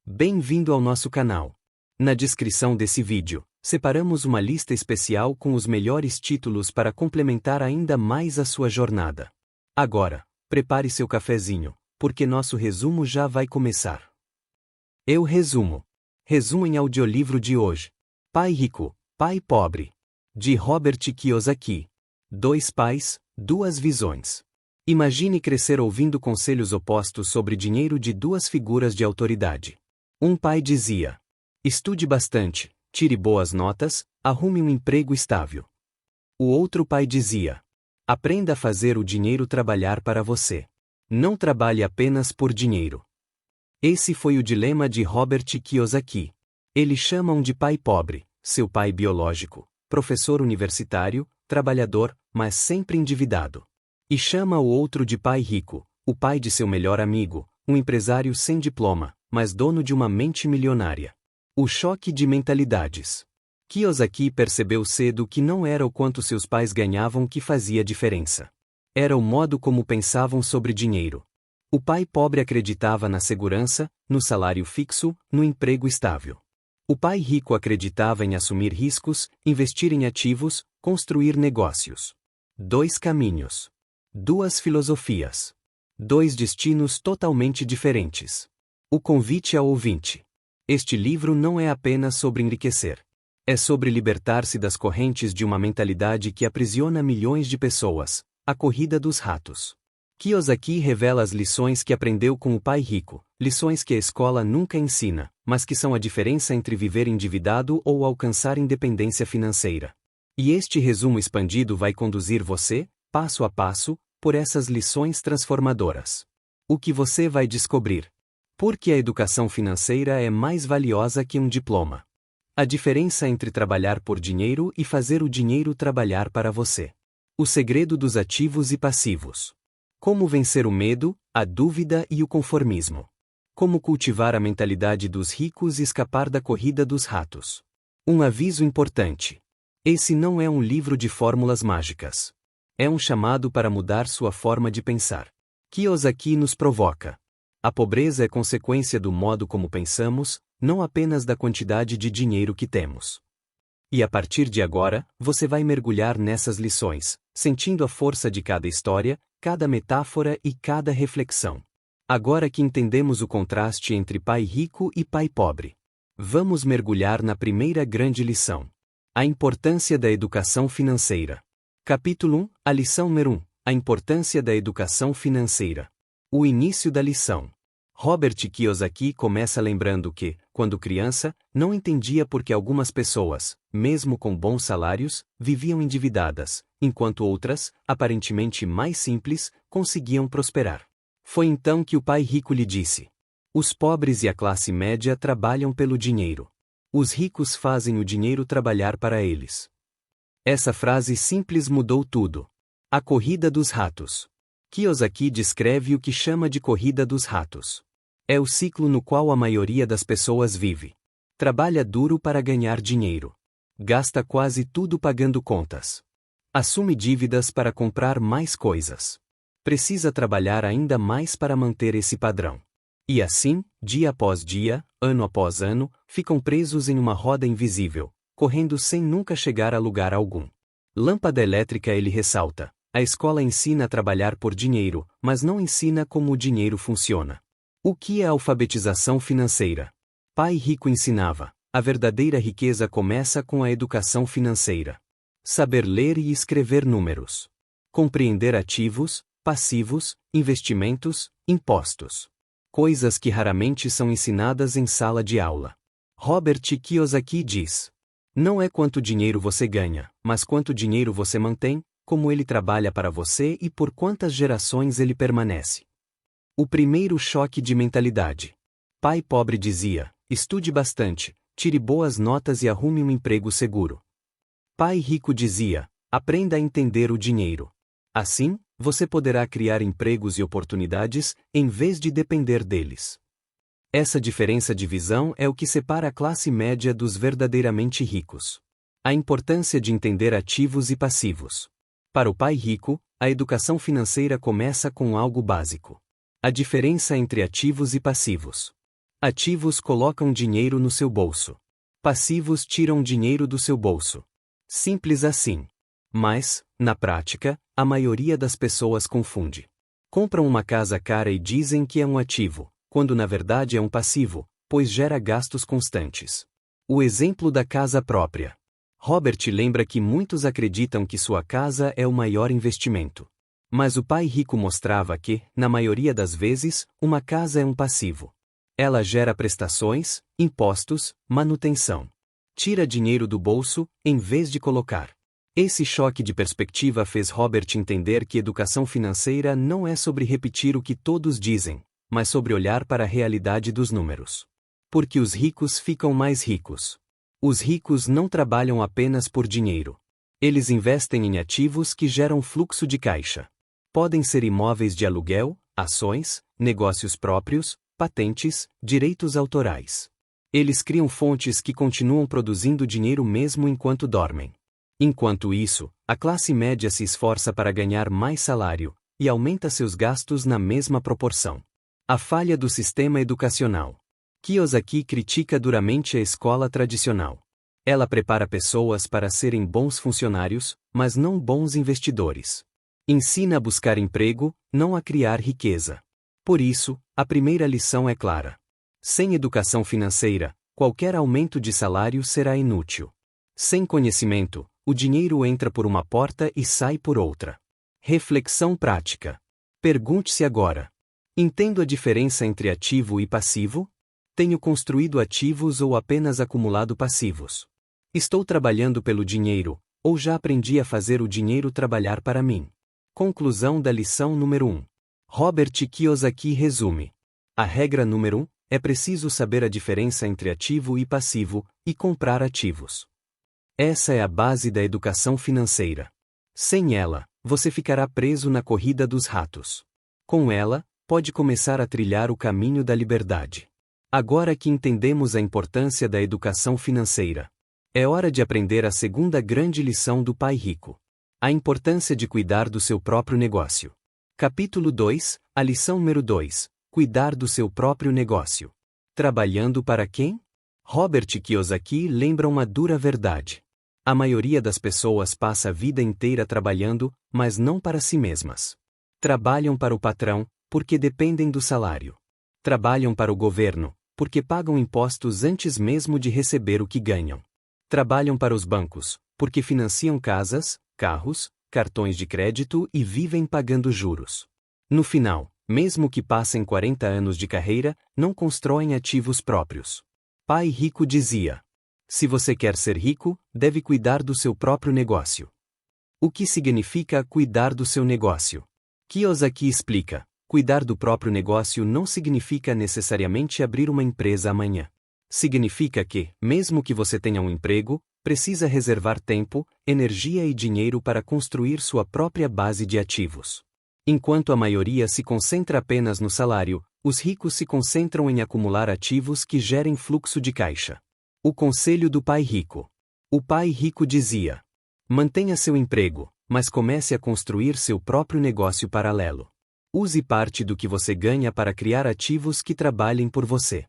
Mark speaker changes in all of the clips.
Speaker 1: Bem-vindo ao nosso canal. Na descrição desse vídeo, separamos uma lista especial com os melhores títulos para complementar ainda mais a sua jornada. Agora, prepare seu cafezinho, porque nosso resumo já vai começar. Eu resumo. Resumo em audiolivro de hoje. Pai Rico, Pai Pobre. De Robert Kiyosaki. 2 pais, 2 visões. Imagine crescer ouvindo conselhos opostos sobre dinheiro de 2 figuras de autoridade. Um pai dizia: estude bastante, tire boas notas, arrume um emprego estável. O outro pai dizia: aprenda a fazer o dinheiro trabalhar para você. Não trabalhe apenas por dinheiro. Esse foi o dilema de Robert Kiyosaki. Ele chama um de pai pobre, seu pai biológico, professor universitário, trabalhador, mas sempre endividado. E chama o outro de pai rico, o pai de seu melhor amigo, um empresário sem diploma, mas dono de uma mente milionária. O choque de mentalidades. Kiyosaki percebeu cedo que não era o quanto seus pais ganhavam que fazia diferença. Era o modo como pensavam sobre dinheiro. O pai pobre acreditava na segurança, no salário fixo, no emprego estável. O pai rico acreditava em assumir riscos, investir em ativos, construir negócios. 2 caminhos. 2 filosofias. 2 destinos totalmente diferentes. O convite ao ouvinte. Este livro não é apenas sobre enriquecer. É sobre libertar-se das correntes de uma mentalidade que aprisiona milhões de pessoas, a corrida dos ratos. Kiyosaki revela as lições que aprendeu com o pai rico, lições que a escola nunca ensina, mas que são a diferença entre viver endividado ou alcançar independência financeira. E este resumo expandido vai conduzir você, passo a passo, por essas lições transformadoras. O que você vai descobrir? Por que a educação financeira é mais valiosa que um diploma? A diferença entre trabalhar por dinheiro e fazer o dinheiro trabalhar para você. O segredo dos ativos e passivos. Como vencer o medo, a dúvida e o conformismo. Como cultivar a mentalidade dos ricos e escapar da corrida dos ratos. Um aviso importante. Esse não é um livro de fórmulas mágicas. É um chamado para mudar sua forma de pensar. Kiyosaki nos provoca. A pobreza é consequência do modo como pensamos, não apenas da quantidade de dinheiro que temos. E a partir de agora, você vai mergulhar nessas lições, sentindo a força de cada história, cada metáfora e cada reflexão. Agora que entendemos o contraste entre pai rico e pai pobre, vamos mergulhar na primeira grande lição. A importância da educação financeira. Capítulo 1, a lição número 1, a importância da educação financeira. O início da lição. Robert Kiyosaki começa lembrando que, quando criança, não entendia por que algumas pessoas, mesmo com bons salários, viviam endividadas, enquanto outras, aparentemente mais simples, conseguiam prosperar. Foi então que o pai rico lhe disse: os pobres e a classe média trabalham pelo dinheiro. Os ricos fazem o dinheiro trabalhar para eles. Essa frase simples mudou tudo. A corrida dos ratos. Kiyosaki descreve o que chama de corrida dos ratos. É o ciclo no qual a maioria das pessoas vive. Trabalha duro para ganhar dinheiro. Gasta quase tudo pagando contas. Assume dívidas para comprar mais coisas. Precisa trabalhar ainda mais para manter esse padrão. E assim, dia após dia, ano após ano, ficam presos em uma roda invisível, correndo sem nunca chegar a lugar algum. Lâmpada elétrica. Ele ressalta: a escola ensina a trabalhar por dinheiro, mas não ensina como o dinheiro funciona. O que é alfabetização financeira? Pai rico ensinava: a verdadeira riqueza começa com a educação financeira. Saber ler e escrever números. Compreender ativos, passivos, investimentos, impostos. Coisas que raramente são ensinadas em sala de aula. Robert Kiyosaki diz: não é quanto dinheiro você ganha, mas quanto dinheiro você mantém, como ele trabalha para você e por quantas gerações ele permanece. O primeiro choque de mentalidade. Pai pobre dizia: estude bastante, tire boas notas e arrume um emprego seguro. Pai rico dizia: aprenda a entender o dinheiro. Assim, você poderá criar empregos e oportunidades, em vez de depender deles. Essa diferença de visão é o que separa a classe média dos verdadeiramente ricos. A importância de entender ativos e passivos. Para o pai rico, a educação financeira começa com algo básico. A diferença entre ativos e passivos. Ativos colocam dinheiro no seu bolso. Passivos tiram dinheiro do seu bolso. Simples assim. Mas, na prática, a maioria das pessoas confunde. Compram uma casa cara e dizem que é um ativo, quando na verdade é um passivo, pois gera gastos constantes. O exemplo da casa própria. Robert lembra que muitos acreditam que sua casa é o maior investimento. Mas o pai rico mostrava que, na maioria das vezes, uma casa é um passivo. Ela gera prestações, impostos, manutenção. Tira dinheiro do bolso, em vez de colocar. Esse choque de perspectiva fez Robert entender que educação financeira não é sobre repetir o que todos dizem, mas sobre olhar para a realidade dos números. Porque os ricos ficam mais ricos. Os ricos não trabalham apenas por dinheiro. Eles investem em ativos que geram fluxo de caixa. Podem ser imóveis de aluguel, ações, negócios próprios, patentes, direitos autorais. Eles criam fontes que continuam produzindo dinheiro mesmo enquanto dormem. Enquanto isso, a classe média se esforça para ganhar mais salário e aumenta seus gastos na mesma proporção. A falha do sistema educacional. Kiyosaki critica duramente a escola tradicional. Ela prepara pessoas para serem bons funcionários, mas não bons investidores. Ensina a buscar emprego, não a criar riqueza. Por isso, a primeira lição é clara. Sem educação financeira, qualquer aumento de salário será inútil. Sem conhecimento, o dinheiro entra por uma porta e sai por outra. Reflexão prática. Pergunte-se agora: entendo a diferença entre ativo e passivo? Tenho construído ativos ou apenas acumulado passivos? Estou trabalhando pelo dinheiro, ou já aprendi a fazer o dinheiro trabalhar para mim? Conclusão da lição número 1. Robert Kiyosaki resume. A regra número 1, é preciso saber a diferença entre ativo e passivo, e comprar ativos. Essa é a base da educação financeira. Sem ela, você ficará preso na corrida dos ratos. Com ela, pode começar a trilhar o caminho da liberdade. Agora que entendemos a importância da educação financeira, é hora de aprender a segunda grande lição do pai rico. A importância de cuidar do seu próprio negócio. Capítulo 2, a lição número 2. Cuidar do seu próprio negócio. Trabalhando para quem? Robert Kiyosaki lembra uma dura verdade. A maioria das pessoas passa a vida inteira trabalhando, mas não para si mesmas. Trabalham para o patrão, porque dependem do salário. Trabalham para o governo, porque pagam impostos antes mesmo de receber o que ganham. Trabalham para os bancos, porque financiam casas, carros, cartões de crédito e vivem pagando juros. No final, mesmo que passem 40 anos de carreira, não constroem ativos próprios. Pai rico dizia: se você quer ser rico, deve cuidar do seu próprio negócio. O que significa cuidar do seu negócio? Kiyosaki explica: cuidar do próprio negócio não significa necessariamente abrir uma empresa amanhã. Significa que, mesmo que você tenha um emprego, precisa reservar tempo, energia e dinheiro para construir sua própria base de ativos. Enquanto a maioria se concentra apenas no salário, os ricos se concentram em acumular ativos que gerem fluxo de caixa. O conselho do pai rico. O pai rico dizia: mantenha seu emprego, mas comece a construir seu próprio negócio paralelo. Use parte do que você ganha para criar ativos que trabalhem por você.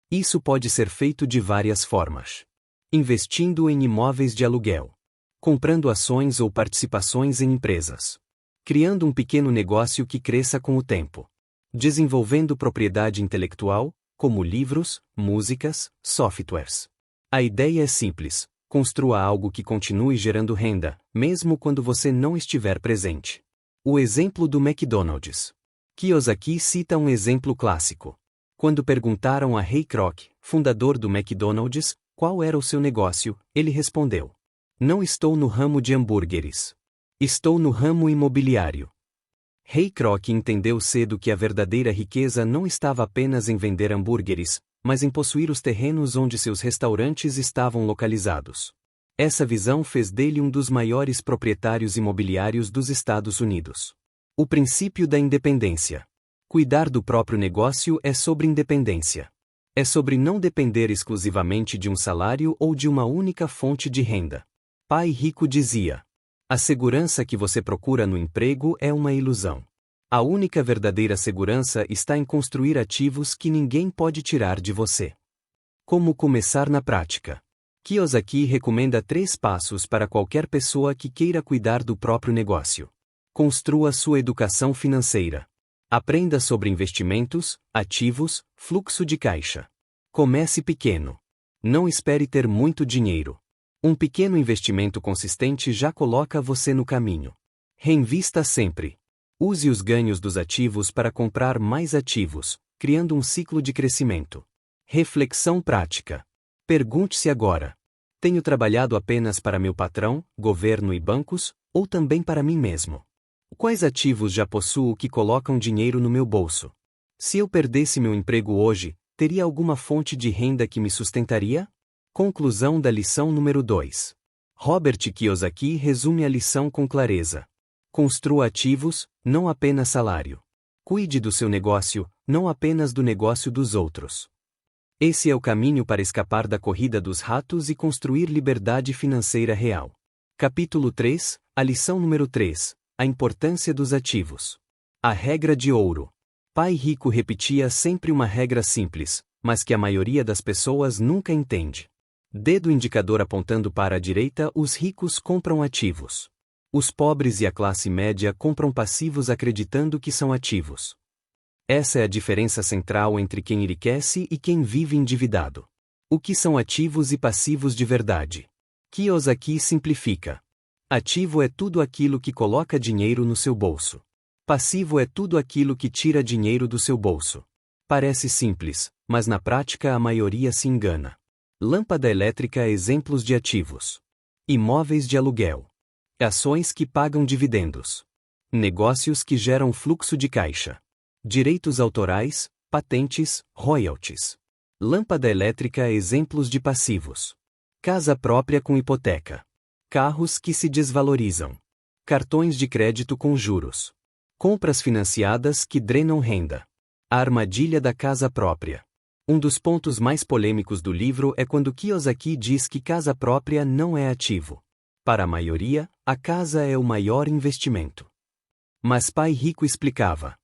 Speaker 1: Isso pode ser feito de várias formas. Investindo em imóveis de aluguel. Comprando ações ou participações em empresas. Criando um pequeno negócio que cresça com o tempo. Desenvolvendo propriedade intelectual, como livros, músicas, softwares. A ideia é simples: construa algo que continue gerando renda, mesmo quando você não estiver presente. O exemplo do McDonald's. Kiyosaki cita um exemplo clássico. Quando perguntaram a Ray Kroc, fundador do McDonald's, qual era o seu negócio, ele respondeu: não estou no ramo de hambúrgueres. Estou no ramo imobiliário. Ray Kroc entendeu cedo que a verdadeira riqueza não estava apenas em vender hambúrgueres, mas em possuir os terrenos onde seus restaurantes estavam localizados. Essa visão fez dele um dos maiores proprietários imobiliários dos Estados Unidos. O princípio da independência. Cuidar do próprio negócio é sobre independência. É sobre não depender exclusivamente de um salário ou de uma única fonte de renda. Pai rico dizia: a segurança que você procura no emprego é uma ilusão. A única verdadeira segurança está em construir ativos que ninguém pode tirar de você. Como começar na prática? Kiyosaki recomenda 3 passos para qualquer pessoa que queira cuidar do próprio negócio. Construa sua educação financeira. Aprenda sobre investimentos, ativos, fluxo de caixa. Comece pequeno. Não espere ter muito dinheiro. Um pequeno investimento consistente já coloca você no caminho. Reinvista sempre. Use os ganhos dos ativos para comprar mais ativos, criando um ciclo de crescimento. Reflexão prática. Pergunte-se agora: tenho trabalhado apenas para meu patrão, governo e bancos, ou também para mim mesmo? Quais ativos já possuo que colocam dinheiro no meu bolso? Se eu perdesse meu emprego hoje, teria alguma fonte de renda que me sustentaria? Conclusão da lição número 2. Robert Kiyosaki resume a lição com clareza. Construa ativos, não apenas salário. Cuide do seu negócio, não apenas do negócio dos outros. Esse é o caminho para escapar da corrida dos ratos e construir liberdade financeira real. Capítulo 3, a lição número 3, a importância dos ativos. A regra de ouro. Pai Rico repetia sempre uma regra simples, mas que a maioria das pessoas nunca entende. Dedo indicador apontando para a direita, os ricos compram ativos. Os pobres e a classe média compram passivos acreditando que são ativos. Essa é a diferença central entre quem enriquece e quem vive endividado. O que são ativos e passivos de verdade? Kiyosaki simplifica. Ativo é tudo aquilo que coloca dinheiro no seu bolso. Passivo é tudo aquilo que tira dinheiro do seu bolso. Parece simples, mas na prática a maioria se engana. Lâmpada elétrica, exemplos de ativos. Imóveis de aluguel. Ações que pagam dividendos. Negócios que geram fluxo de caixa. Direitos autorais, patentes, royalties. Lâmpada elétrica, exemplos de passivos. Casa própria com hipoteca. Carros que se desvalorizam. Cartões de crédito com juros. Compras financiadas que drenam renda. A armadilha da casa própria. Um dos pontos mais polêmicos do livro é quando Kiyosaki diz que casa própria não é ativo. Para a maioria, a casa é o maior investimento. Mas Pai Rico explicava: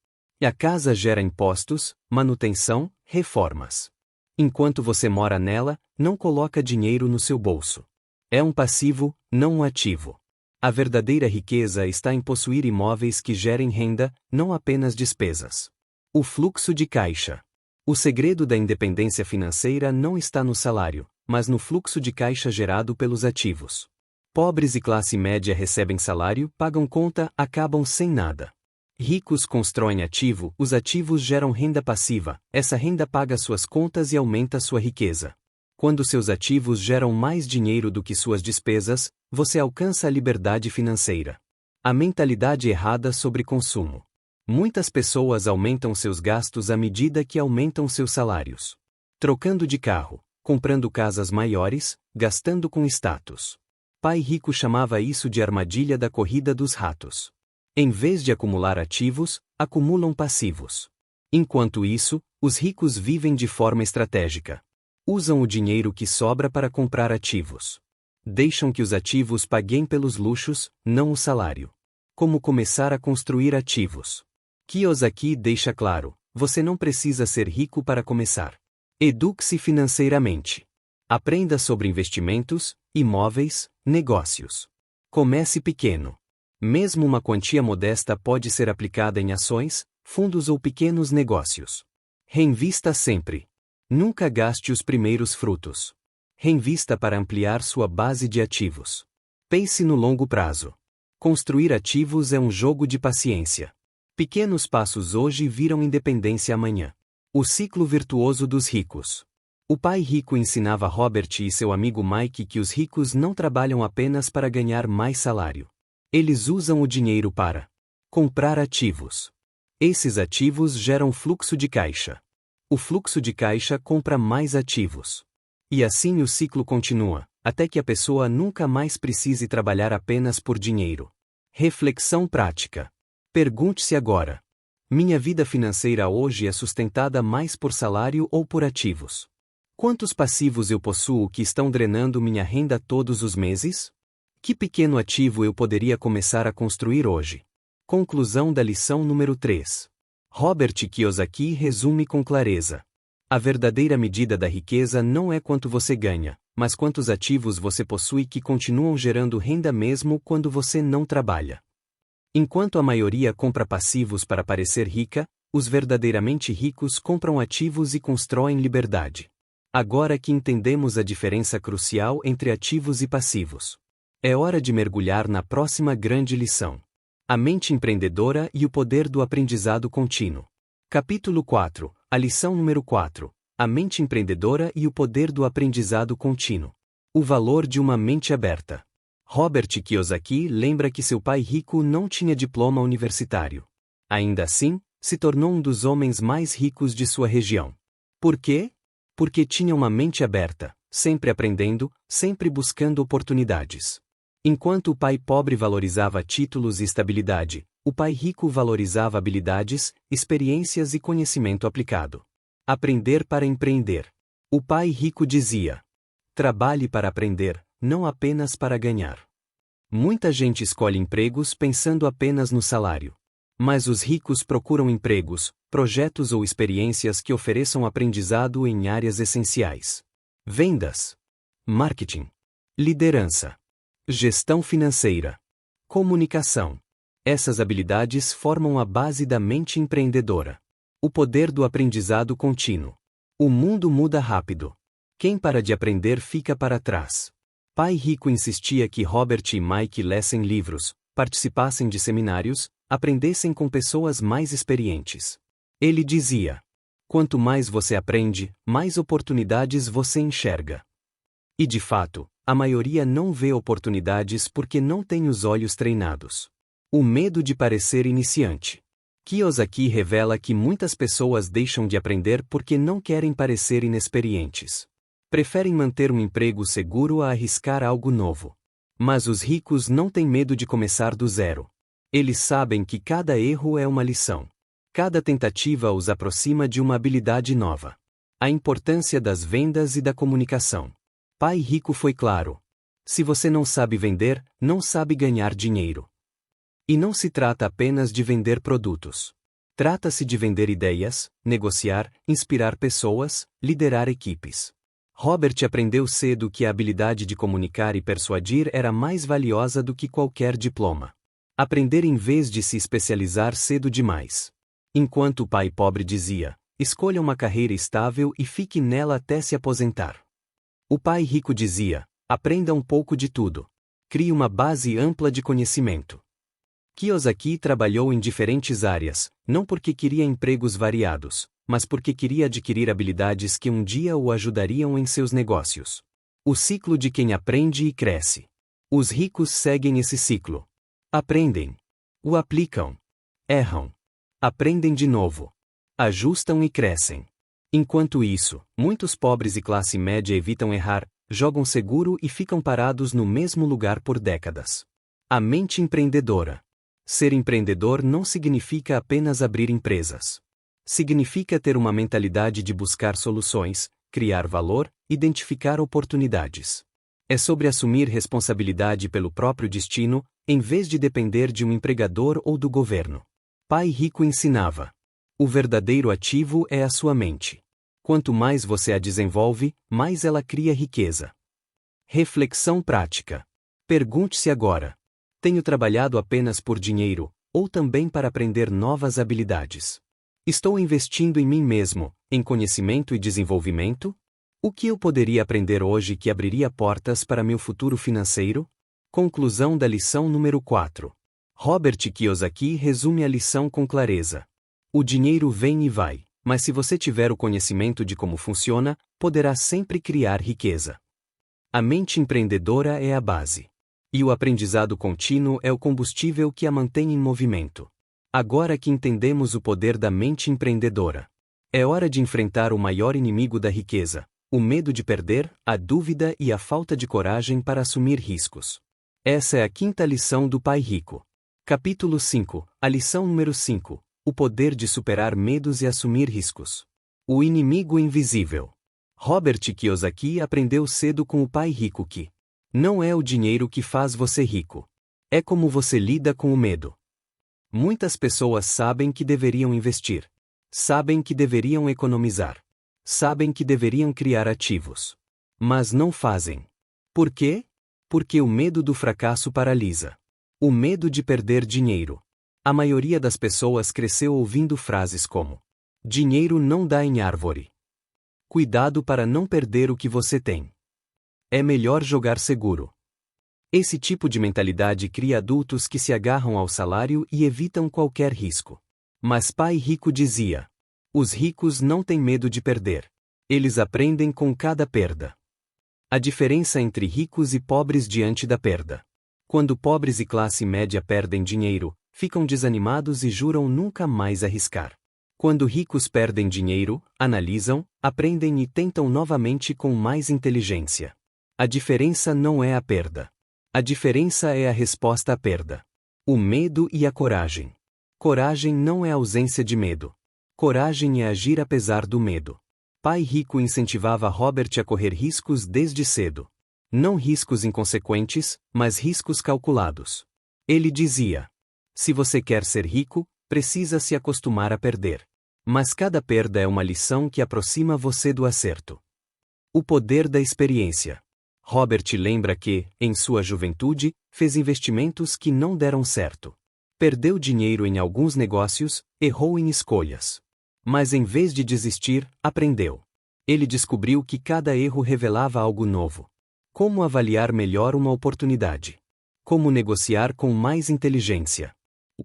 Speaker 1: a casa gera impostos, manutenção, reformas. Enquanto você mora nela, não coloca dinheiro no seu bolso. É um passivo, não um ativo. A verdadeira riqueza está em possuir imóveis que gerem renda, não apenas despesas. O fluxo de caixa. O segredo da independência financeira não está no salário, mas no fluxo de caixa gerado pelos ativos. Pobres e classe média recebem salário, pagam conta, acabam sem nada. Ricos constroem ativo, os ativos geram renda passiva, essa renda paga suas contas e aumenta sua riqueza. Quando seus ativos geram mais dinheiro do que suas despesas, você alcança a liberdade financeira. A mentalidade errada sobre consumo. Muitas pessoas aumentam seus gastos à medida que aumentam seus salários. Trocando de carro, comprando casas maiores, gastando com status. Pai Rico chamava isso de armadilha da corrida dos ratos. Em vez de acumular ativos, acumulam passivos. Enquanto isso, os ricos vivem de forma estratégica. Usam o dinheiro que sobra para comprar ativos. Deixam que os ativos paguem pelos luxos, não o salário. Como começar a construir ativos? Kiyosaki deixa claro: você não precisa ser rico para começar. Eduque-se financeiramente. Aprenda sobre investimentos, imóveis, negócios. Comece pequeno. Mesmo uma quantia modesta pode ser aplicada em ações, fundos ou pequenos negócios. Reinvista sempre. Nunca gaste os primeiros frutos. Reinvista para ampliar sua base de ativos. Pense no longo prazo. Construir ativos é um jogo de paciência. Pequenos passos hoje viram independência amanhã. O ciclo virtuoso dos ricos. O pai rico ensinava Robert e seu amigo Mike que os ricos não trabalham apenas para ganhar mais salário. Eles usam o dinheiro para comprar ativos. Esses ativos geram fluxo de caixa. O fluxo de caixa compra mais ativos. E assim o ciclo continua, até que a pessoa nunca mais precise trabalhar apenas por dinheiro. Reflexão prática. Pergunte-se agora: minha vida financeira hoje é sustentada mais por salário ou por ativos? Quantos passivos eu possuo que estão drenando minha renda todos os meses? Que pequeno ativo eu poderia começar a construir hoje? Conclusão da lição número 3. Robert Kiyosaki resume com clareza. A verdadeira medida da riqueza não é quanto você ganha, mas quantos ativos você possui que continuam gerando renda mesmo quando você não trabalha. Enquanto a maioria compra passivos para parecer rica, os verdadeiramente ricos compram ativos e constroem liberdade. Agora que entendemos a diferença crucial entre ativos e passivos, é hora de mergulhar na próxima grande lição. A mente empreendedora e o poder do aprendizado contínuo. Capítulo 4. A lição número 4. A mente empreendedora e o poder do aprendizado contínuo. O valor de uma mente aberta. Robert Kiyosaki lembra que seu pai rico não tinha diploma universitário. Ainda assim, se tornou um dos homens mais ricos de sua região. Por quê? Porque tinha uma mente aberta, sempre aprendendo, sempre buscando oportunidades. Enquanto o pai pobre valorizava títulos e estabilidade, o pai rico valorizava habilidades, experiências e conhecimento aplicado. Aprender para empreender. O pai rico dizia: trabalhe para aprender, não apenas para ganhar. Muita gente escolhe empregos pensando apenas no salário. Mas os ricos procuram empregos, projetos ou experiências que ofereçam aprendizado em áreas essenciais. Vendas, marketing, liderança, gestão financeira, comunicação. Essas habilidades formam a base da mente empreendedora. O poder do aprendizado contínuo. O mundo muda rápido. Quem para de aprender fica para trás. Pai rico insistia que Robert e Mike lessem livros, participassem de seminários, aprendessem com pessoas mais experientes. Ele dizia: quanto mais você aprende, mais oportunidades você enxerga. E de fato, a maioria não vê oportunidades porque não tem os olhos treinados. O medo de parecer iniciante. Kiyosaki revela que muitas pessoas deixam de aprender porque não querem parecer inexperientes. Preferem manter um emprego seguro a arriscar algo novo. Mas os ricos não têm medo de começar do zero. Eles sabem que cada erro é uma lição. Cada tentativa os aproxima de uma habilidade nova. A importância das vendas e da comunicação. Pai rico foi claro: se você não sabe vender, não sabe ganhar dinheiro. E não se trata apenas de vender produtos. Trata-se de vender ideias, negociar, inspirar pessoas, liderar equipes. Robert aprendeu cedo que a habilidade de comunicar e persuadir era mais valiosa do que qualquer diploma. Aprender em vez de se especializar cedo demais. Enquanto o pai pobre dizia: escolha uma carreira estável e fique nela até se aposentar. O pai rico dizia: aprenda um pouco de tudo. Crie uma base ampla de conhecimento. Kiyosaki trabalhou em diferentes áreas, não porque queria empregos variados, mas porque queria adquirir habilidades que um dia o ajudariam em seus negócios. O ciclo de quem aprende e cresce. Os ricos seguem esse ciclo. Aprendem. O aplicam. Erram. Aprendem de novo. Ajustam e crescem. Enquanto isso, muitos pobres e classe média evitam errar, jogam seguro e ficam parados no mesmo lugar por décadas. A mente empreendedora. Ser empreendedor não significa apenas abrir empresas. Significa ter uma mentalidade de buscar soluções, criar valor, identificar oportunidades. É sobre assumir responsabilidade pelo próprio destino, em vez de depender de um empregador ou do governo. Pai rico ensinava: o verdadeiro ativo é a sua mente. Quanto mais você a desenvolve, mais ela cria riqueza. Reflexão prática. Pergunte-se agora: tenho trabalhado apenas por dinheiro, ou também para aprender novas habilidades? Estou investindo em mim mesmo, em conhecimento e desenvolvimento? O que eu poderia aprender hoje que abriria portas para meu futuro financeiro? Conclusão da lição número 4. Robert Kiyosaki resume a lição com clareza. O dinheiro vem e vai, mas se você tiver o conhecimento de como funciona, poderá sempre criar riqueza. A mente empreendedora é a base. E o aprendizado contínuo é o combustível que a mantém em movimento. Agora que entendemos o poder da mente empreendedora, é hora de enfrentar o maior inimigo da riqueza: o medo de perder, a dúvida e a falta de coragem para assumir riscos. Essa é a quinta lição do Pai Rico. Capítulo 5. A lição número 5. O poder de superar medos e assumir riscos. O inimigo invisível. Robert Kiyosaki aprendeu cedo com o pai rico que não é o dinheiro que faz você rico. É como você lida com o medo. Muitas pessoas sabem que deveriam investir. Sabem que deveriam economizar. Sabem que deveriam criar ativos. Mas não fazem. Por quê? Porque o medo do fracasso paralisa. O medo de perder dinheiro. A maioria das pessoas cresceu ouvindo frases como: dinheiro não dá em árvore. Cuidado para não perder o que você tem. É melhor jogar seguro. Esse tipo de mentalidade cria adultos que se agarram ao salário e evitam qualquer risco. Mas Pai Rico dizia: os ricos não têm medo de perder. Eles aprendem com cada perda. A diferença entre ricos e pobres diante da perda. Quando pobres e classe média perdem dinheiro, ficam desanimados e juram nunca mais arriscar. Quando ricos perdem dinheiro, analisam, aprendem e tentam novamente com mais inteligência. A diferença não é a perda. A diferença é a resposta à perda. O medo e a coragem. Coragem não é ausência de medo. Coragem é agir apesar do medo. Pai Rico incentivava Robert a correr riscos desde cedo. Não riscos inconsequentes, mas riscos calculados. Ele dizia: se você quer ser rico, precisa se acostumar a perder. Mas cada perda é uma lição que aproxima você do acerto. O poder da experiência. Robert lembra que, em sua juventude, fez investimentos que não deram certo. Perdeu dinheiro em alguns negócios, errou em escolhas. Mas em vez de desistir, aprendeu. Ele descobriu que cada erro revelava algo novo. Como avaliar melhor uma oportunidade. Como negociar com mais inteligência.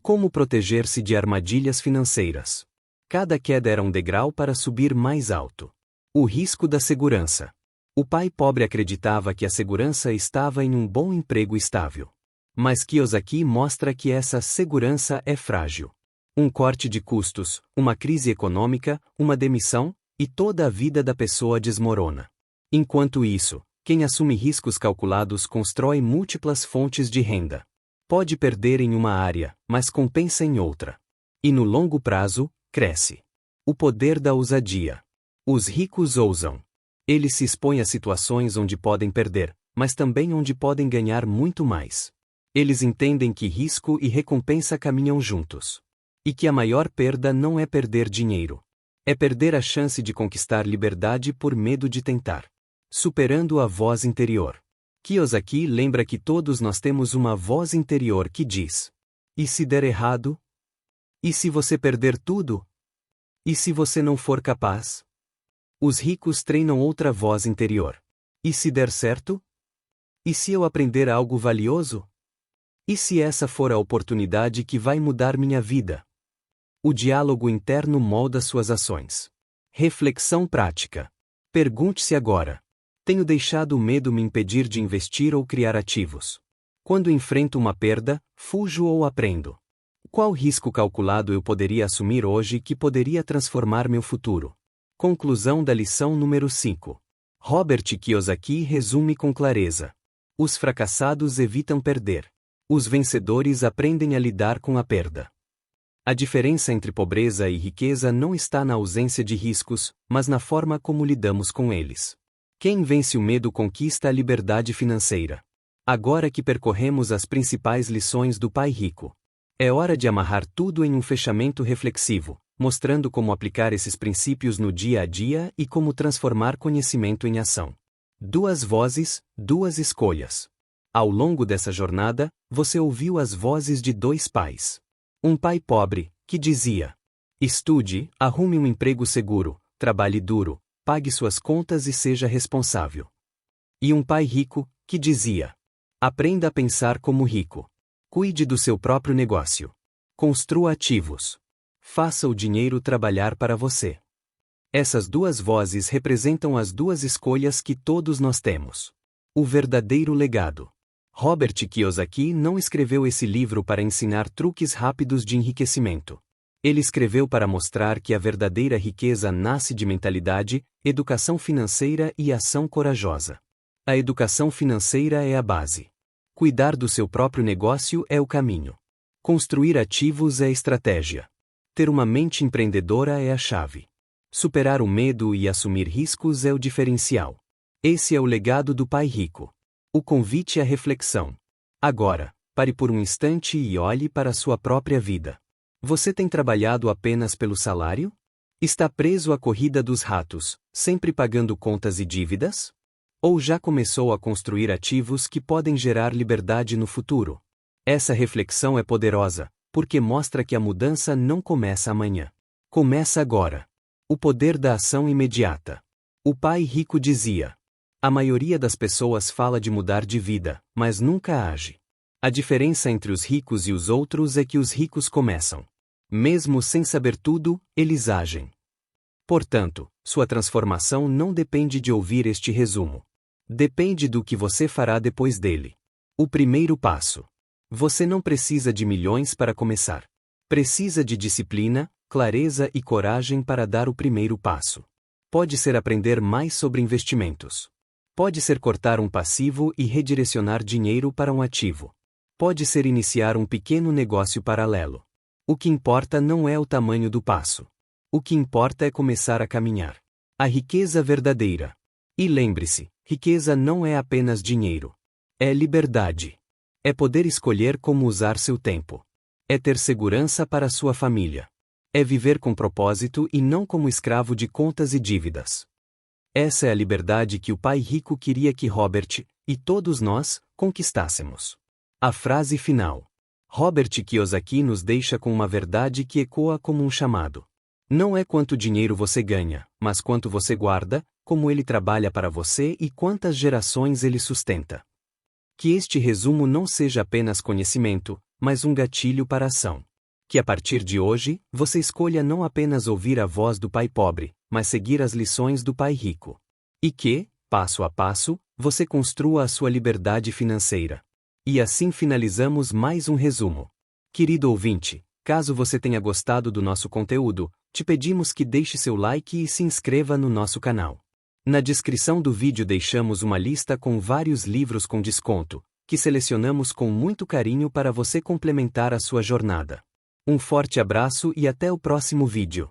Speaker 1: Como proteger-se de armadilhas financeiras. Cada queda era um degrau para subir mais alto. O risco da segurança. O pai pobre acreditava que a segurança estava em um bom emprego estável. Mas Kiyosaki mostra que essa segurança é frágil. Um corte de custos, uma crise econômica, uma demissão, e toda a vida da pessoa desmorona. Enquanto isso, quem assume riscos calculados constrói múltiplas fontes de renda. Pode perder em uma área, mas compensa em outra. E no longo prazo, cresce. O poder da ousadia. Os ricos ousam. Eles se expõem a situações onde podem perder, mas também onde podem ganhar muito mais. Eles entendem que risco e recompensa caminham juntos. E que a maior perda não é perder dinheiro. É perder a chance de conquistar liberdade por medo de tentar. Superando a voz interior. Kiyosaki lembra que todos nós temos uma voz interior que diz: e se der errado? E se você perder tudo? E se você não for capaz? Os ricos treinam outra voz interior. E se der certo? E se eu aprender algo valioso? E se essa for a oportunidade que vai mudar minha vida? O diálogo interno molda suas ações. Reflexão prática. Pergunte-se agora: tenho deixado o medo me impedir de investir ou criar ativos? Quando enfrento uma perda, fujo ou aprendo? Qual risco calculado eu poderia assumir hoje que poderia transformar meu futuro? Conclusão da lição número 5. Robert Kiyosaki resume com clareza: os fracassados evitam perder. Os vencedores aprendem a lidar com a perda. A diferença entre pobreza e riqueza não está na ausência de riscos, mas na forma como lidamos com eles. Quem vence o medo conquista a liberdade financeira. Agora que percorremos as principais lições do Pai Rico, é hora de amarrar tudo em um fechamento reflexivo, mostrando como aplicar esses princípios no dia a dia e como transformar conhecimento em ação. 2 vozes, 2 escolhas. Ao longo dessa jornada, você ouviu as vozes de 2 pais. Um pai pobre, que dizia: estude, arrume um emprego seguro, trabalhe duro, pague suas contas e seja responsável. E um pai rico, que dizia: aprenda a pensar como rico. Cuide do seu próprio negócio. Construa ativos. Faça o dinheiro trabalhar para você. Essas 2 vozes representam as 2 escolhas que todos nós temos. O verdadeiro legado. Robert Kiyosaki não escreveu esse livro para ensinar truques rápidos de enriquecimento. Ele escreveu para mostrar que a verdadeira riqueza nasce de mentalidade, educação financeira e ação corajosa. A educação financeira é a base. Cuidar do seu próprio negócio é o caminho. Construir ativos é a estratégia. Ter uma mente empreendedora é a chave. Superar o medo e assumir riscos é o diferencial. Esse é o legado do Pai Rico. O convite à reflexão. Agora, pare por um instante e olhe para a sua própria vida. Você tem trabalhado apenas pelo salário? Está preso à corrida dos ratos, sempre pagando contas e dívidas? Ou já começou a construir ativos que podem gerar liberdade no futuro? Essa reflexão é poderosa, porque mostra que a mudança não começa amanhã. Começa agora. O poder da ação imediata. O pai rico dizia: a maioria das pessoas fala de mudar de vida, mas nunca age. A diferença entre os ricos e os outros é que os ricos começam. Mesmo sem saber tudo, eles agem. Portanto, sua transformação não depende de ouvir este resumo. Depende do que você fará depois dele. O primeiro passo. Você não precisa de milhões para começar. Precisa de disciplina, clareza e coragem para dar o primeiro passo. Pode ser aprender mais sobre investimentos. Pode ser cortar um passivo e redirecionar dinheiro para um ativo. Pode ser iniciar um pequeno negócio paralelo. O que importa não é o tamanho do passo. O que importa é começar a caminhar. A riqueza verdadeira. E lembre-se, riqueza não é apenas dinheiro. É liberdade. É poder escolher como usar seu tempo. É ter segurança para sua família. É viver com propósito e não como escravo de contas e dívidas. Essa é a liberdade que o pai rico queria que Robert, e todos nós, conquistássemos. A frase final. Robert Kiyosaki nos deixa com uma verdade que ecoa como um chamado. Não é quanto dinheiro você ganha, mas quanto você guarda, como ele trabalha para você e quantas gerações ele sustenta. Que este resumo não seja apenas conhecimento, mas um gatilho para a ação. Que a partir de hoje, você escolha não apenas ouvir a voz do pai pobre, mas seguir as lições do pai rico. E que, passo a passo, você construa a sua liberdade financeira. E assim finalizamos mais um resumo. Querido ouvinte, caso você tenha gostado do nosso conteúdo, te pedimos que deixe seu like e se inscreva no nosso canal. Na descrição do vídeo deixamos uma lista com vários livros com desconto, que selecionamos com muito carinho para você complementar a sua jornada. Um forte abraço e até o próximo vídeo.